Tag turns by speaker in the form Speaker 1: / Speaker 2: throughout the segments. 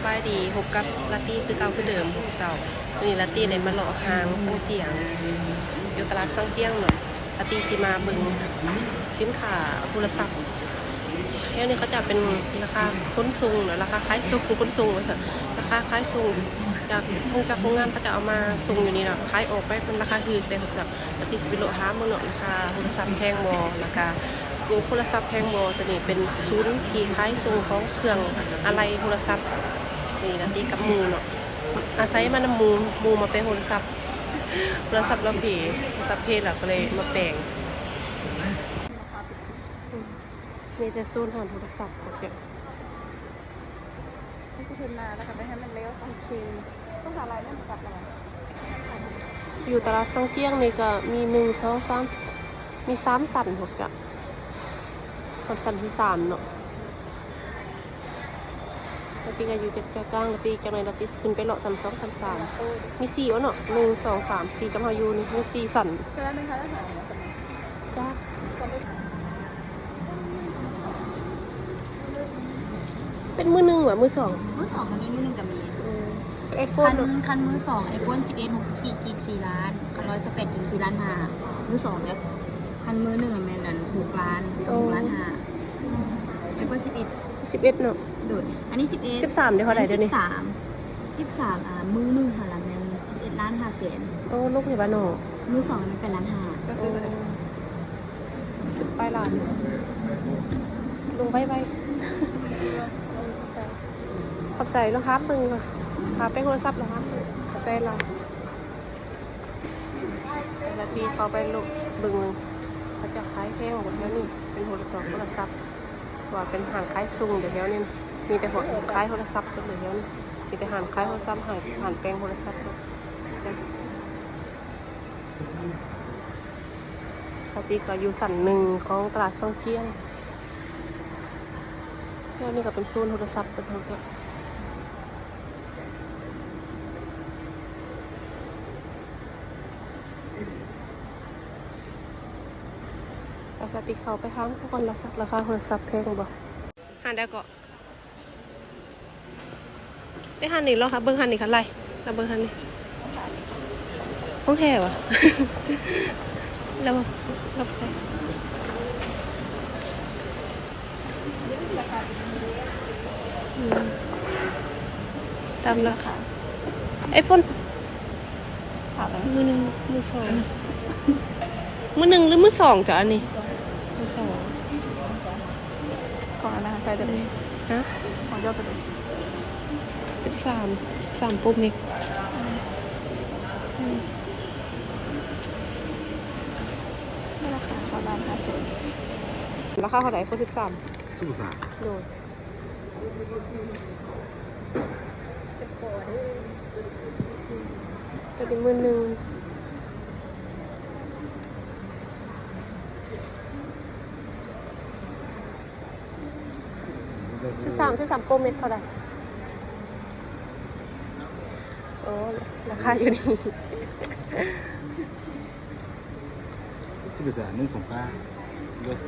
Speaker 1: บายดีพบกับลาตี้คือเก่าคือเดิมพบเก่านี่ลาตี้ในมาหล่อหางสังเทียงอยู่ตลาดสังเทียงเนาะลาตี้สิมาเบิ่งสินค้าโทรศัพท์แค่นี้เขาจะเป็นราคาขนส่งเนาะราคาขายส่งขนส่งว่าซั่นราคาขายส่งจากโรงงานเขาจะเอามาส่งอยู่นี่เนาะขายออกไปเป็นราคาถูกแต่เขาจะลาตี้สิไปเลาะหาเบิ่งเนาะราคาโทรศัพท์แพงบ่ราคาโทรศัพท์แพงบ่ตัวนี้เป็นศูนย์ที่ขายส่งของเครื่องอะไรโทรศัพท์นี่ลาตี้กับหมู่เนาะอาศัยมานำหมู่มาเป็นโทรศัพท์เราเพโทรศัพท์เพแล้วก็เลยมาแปลงมีแต่โซนหาโทรศัพท์โอเค
Speaker 2: นี่ก็คือมาแล้วก็ไปให้มันเร็วโอเคต้องหาอะไรนั่นกับอะไร
Speaker 1: อยู่ตลาดสังเทียงนี่ก็มี1 2 3มี3สั่นถูกจ้ะสั่นที่3เนาะแล้วตีก็อยู่จักกลางแล้วตีจังไหนแล้วตีขึ้นไปเลาะสั่น2สั่น3มี4เนาะ1 2 3 4กับเฮาอยู่นี่มี4สั่น
Speaker 2: แสดงเป็นค่าทหารนะ
Speaker 1: จ้าเป็นมือหนึ่งหรือมือสอง
Speaker 2: มันมีมือหนึ่งกับมี
Speaker 1: ไอโฟน
Speaker 2: คันมือสองไอโฟน11 64 กิก4 ล้านคัน128 กิก4 ล้าน5มือสองเนี่ยคันมือหนึ่งแม่นั่น6 ล้าน6 ล้าน5ไอโฟน11
Speaker 1: เนาะ
Speaker 2: โดยอันนี้
Speaker 1: 13เดี๋ยวเท่าไหร่เดี๋ยวนี้
Speaker 2: 13มือหนึ่งค่ะละแม่น11 ล้าน5 แสน
Speaker 1: โอ้ลูกเห็นบ้านเนาะ
Speaker 2: มือสองมันเป็นล้าน5
Speaker 1: ก็ซื้อไปเลย10 ปลายล้านลงไว้ขอบใจแล้วครับมึงพาไปโทรศัพท์แล้วครับขอบใจเราแล้วพี่เขาไปลุกบึงเขาจะขายแพงหมดแล้วนี่เป็นโทรศัพท์ว่าเป็นหางขายซุงเดี๋ยวนี้มีแต่หัวขายโทรศัพท์กันเดี๋ยวนี้มีแต่หางขายโทรศัพท์หางแปลงโทรศัพท์ปกติก็อยู่สั่นหนึ่งของตลาดสังเกียงแล้วนี่ก็เป็นโซนโทรศัพท์เป็นทางจะปกติเขาไปค้างทุกคนราคาโทรศัพท์แพงบ่หันได้ก็ได้หันนี่แล้วค่ะเบิ้งหันนี่ค่ะไรแล้วเบิ้งหันนี่ของแท้วะแล้วตามราคาไอโฟนมือหนึ่งมือสองมือหนึ่งหรือมือสองจ้ะอันนี้มือสอง
Speaker 2: ของอะไรใส่ตัวนี้
Speaker 1: ฮะ
Speaker 2: ของยอดตัวนี้
Speaker 1: 13ปุ๊บนี่
Speaker 2: ราคาเขาล้าน5 แสน
Speaker 1: ราคาเท่าไหร่13โดยตัวนี้มือหนึ่ง13โปรเมตรเท่าไหร่โอ้ราคาอยู่นี่
Speaker 3: 这个在那种班，应该是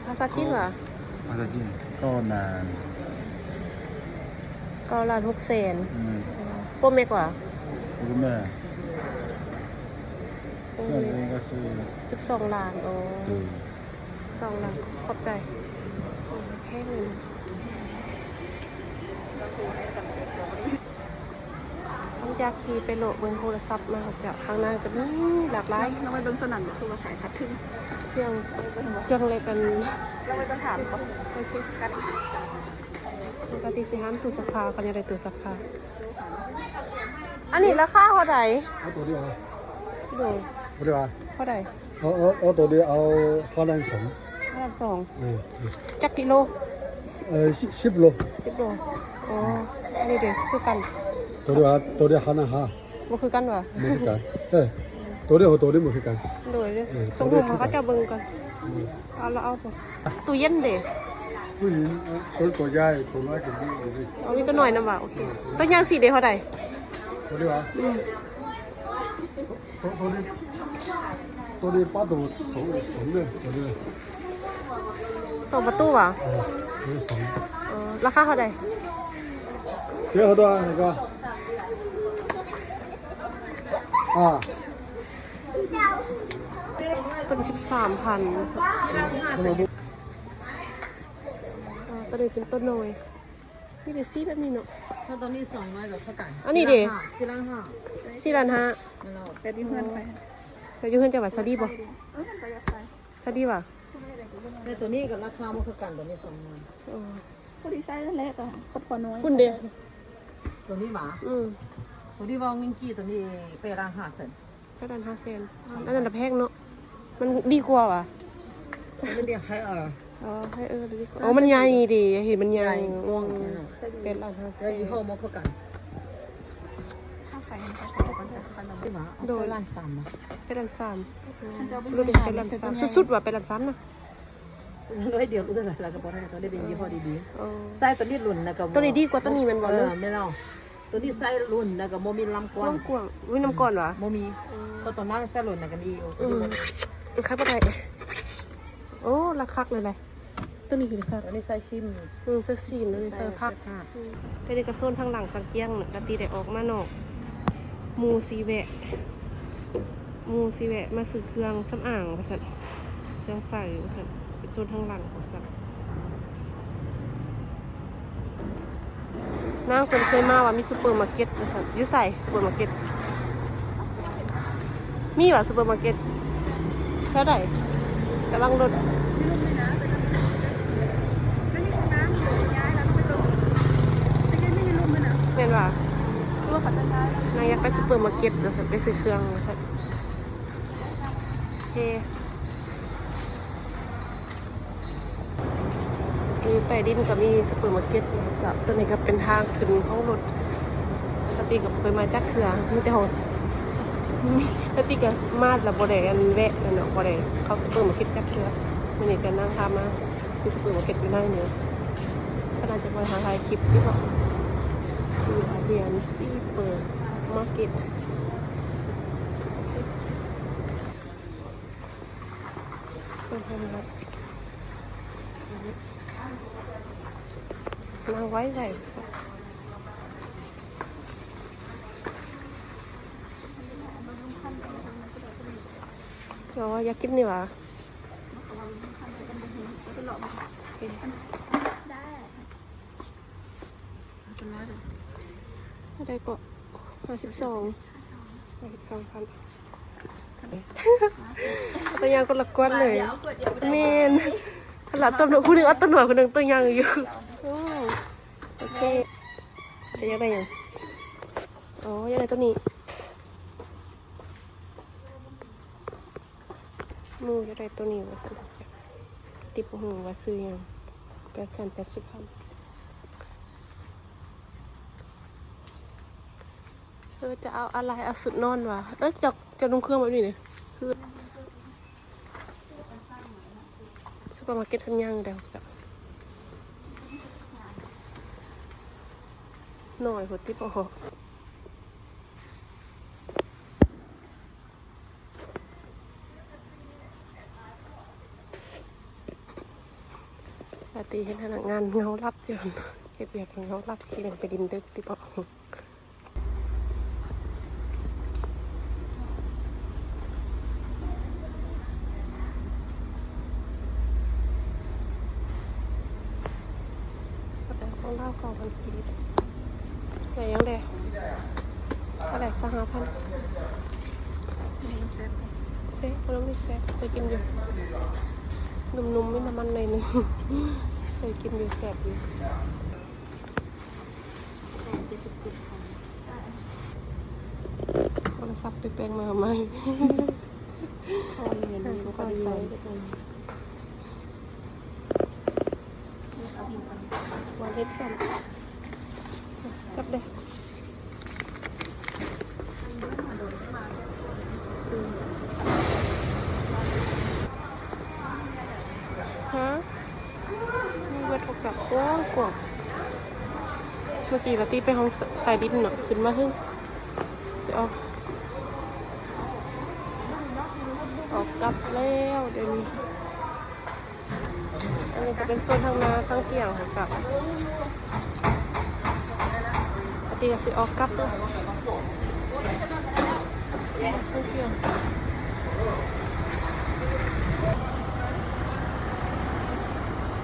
Speaker 1: ภาษาจีนเหรอ
Speaker 3: ภาษาจีนก็นาน
Speaker 1: 9 ล้าน 6 แสนโปรเมตรกว่า
Speaker 3: รู้ไหม那应该是
Speaker 1: 12 ล้านโอ้2 ล้านขอบใจแพงเลยต้องจากขี่ไปโหลดเบนโทรศัพท์มาจากข้างหน้าก็นี่หลากหลาย
Speaker 2: เราไปเบิ้งสนั่นคือมาขายคัดขึ้น
Speaker 1: เครื่องเลยเป็น
Speaker 2: เราไปต้องถามเขาไปเช็คกัน
Speaker 1: ปกติสิห้ามตู้ซักผ้ากันยังไงตู้ซักผ้าอันนี้ราคาเท่าไหร่
Speaker 3: เอาตัวเดียว
Speaker 1: ดู
Speaker 3: ตัวเดียว
Speaker 1: เท่าไหร่
Speaker 3: เอาตัวเดียวเอา
Speaker 1: 5,200จักกิโล
Speaker 3: 10 โล
Speaker 1: อ๋ออันนี้เด็กคือกัน
Speaker 3: ตัวเดียว5,500
Speaker 1: มันคือกันวะ
Speaker 3: มันคือกันตัวเดียวมันคือกัน
Speaker 1: โดยสมมุติเขาก็จะเบิ่งกันเอาตู้เย็นเด็ก
Speaker 3: ผู้หญิงตัวใหญ่ตัวน้อยตัวนี้
Speaker 1: มีตัวหน่อยนะว่ะโอเคตัวยางสีเดียวเท่าไหร่
Speaker 3: ตัวเดียวตัวนี้ป้าตัว2 เลยตัวนี้
Speaker 1: 2 ประตูวะราคาเท่าไหร่
Speaker 3: 这好多那个啊，
Speaker 1: เป็น13,000ตอนนี้เป็นต้นน้อยมีแต่ซีแบบนี้เนาะ
Speaker 4: ถ้าตอนนี้200กับเท่ากัน
Speaker 1: อันนี้ดิ
Speaker 4: 4ล้านห้า
Speaker 1: 4,500,000
Speaker 4: ไม่เรา
Speaker 2: แต่ที่เพื่อนไป
Speaker 1: เคยอยู่เฮือนจังหวัดซาดีบ่
Speaker 2: มันก็อยากไป
Speaker 1: ซาดีป่ะ
Speaker 4: แต่ตัวนี้กับราคามันเท่ากันตัวนี้200
Speaker 1: อ๋อ
Speaker 2: ผู้ดีไซน์นั่นแหละก็คนพอน้อย
Speaker 1: คุณเด้อ
Speaker 4: ตัวนี้หมา ตัวนี้วางเงินกี่ตัวนี้ไปล้าน5เซน
Speaker 1: ก็ดัน500,000อันนั้นน่ะแพงเนาะมันดีกว่าว่ะ
Speaker 4: มันเรียกไฮเออร์
Speaker 1: อ๋อให้ดีกว่าอ๋อมันใหญ่ดีเห็นมันใหญ่
Speaker 4: ง่วง
Speaker 1: เป็นล้าน
Speaker 4: แล้วยี่ห้อมันเท่ากัน
Speaker 2: ถ้าใครมันก็ใส่คนใส่คนละ
Speaker 4: ที่หมาเอาไปล้าน3นะ
Speaker 1: เป็นล้าน3
Speaker 2: มันจะเอาไป
Speaker 1: รู้
Speaker 2: ดู
Speaker 1: เป็นล้าน3สุดๆว่ะเป็นล้าน3นะ
Speaker 4: ร้อยเดียวรู้เท่าไหร่เราก็บอกได้ตัวนี้เป็นยี่ห้อดี
Speaker 1: อ๋อ
Speaker 4: ๆไส้ตัวนี้รุ่นนะกับ
Speaker 1: ตัวนี้ดีกว่าตัวนี้มันบ่
Speaker 4: เอ
Speaker 1: เนาะ
Speaker 4: อไม่เอาตัวนี้ไส้รุ่นนะกับโมมีลำกว้าง
Speaker 1: กว้างวิน้ำก่อนวะ
Speaker 4: โมมีเพราะตอนนั้นไส้รุ่นนะกันดี
Speaker 1: คักบ่ได้โอ้ราคาเลยเลยตัวนี้คือคัก
Speaker 4: ตัวนี้ไส้ชิม
Speaker 1: เสื้อซีนเลยเสื้อพักไปในกระโซนทางหลังสังเกียงน่ะกะตีได้ออกมานอกมูซีแวะมาซื้อเครื่องสำอางว่าซั่นเครื่องใส่ว่าซั่นเป็นโซนทางหลังของจักนางคนเคยมาว่ามีซูเปอร์มาร์เก็ตว่าซั่นอยู่ใส่ซูเปอร์มาร์เก็ตมีว่ะซูเปอร์มาร์เก็ตเท่าไหร่กำลังรถแม่นว่ะนางอยากไปซูเปอร์มาร์เก็ตแล้วไปซื้อเครื่องว่าซั่นโอเคมีใต้ดินก็มีซูเปอร์มาร์เก็ตจ้ะตัวนี้ก็เป็นทางขึ้นห้องรถปกติก็เคยมาจักเทื่อมีแต่ห้องปกติก็มาแล้วบ่ได้อันแวะนั่นเนาะบ่ได้เข้าซูเปอร์มาร์เก็ตจักเทื่อมื้อนี้ก็นั่งพามาที่ซูเปอร์มาร์เก็ตอยู่ในนี่ก็น่าจะมาหาถ่ายคลิปที่บอกเรียนซีเปิดมาร์เก็ตส่วนทางครับนั่งไว้ไว้เราอยากกินนี่หว่าได้ก็52,000ตัวยังคนละกวนเลยเมนหลับตัวหนูผู้หนึ่งเอาตัวหน่วยคนหนึ่งตัวยังอยู่โอเคจะยังได้ยังอ๋อยังไงตัวนี้มูจะได้ตัวนี้ว่าติดหูว่าซื้อยัง880,000จะเอาอะไรเอาสุดนอนวะจะลงเครื่องแบบนี้เนี่ยคือซูเปอร์มาร์เก็ตทันยังเดี๋ยวจะหน่อยหัวติ๊บโอ้โหปาตีเห็นพนักงานเงารับจนเก็บเบียดเงารับขี่ลงไปดินดึกติ๊บโอ้โหของเล่าเก่าพันกีบไหนยังเด้อะไรสัก5,000เซ่พอแล้วไม่แซ่บเคยกินอยู่นุ่มๆไม่น้ำมันเลยนึงเคยกินอยู่แซ่บอยู่โทรศัพท์ไปแปลงมาไหมคอนเงินมันก็ดีวันเล็กสั่นจับเลยฮะมีวัตถุจับกว้างกว่าเมื่อกี้เราตีไปห้องใต้ดินเนาะขึ้นมาขึ้นเสียออกกลับแล้วเดี๋ยวนี้อันนี้จะเป็นโซนทางนาสังเกียงของกับ ตีก็สิออกกลับเนาะ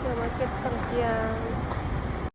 Speaker 1: เดี๋ยวมาเก็บสังเกียง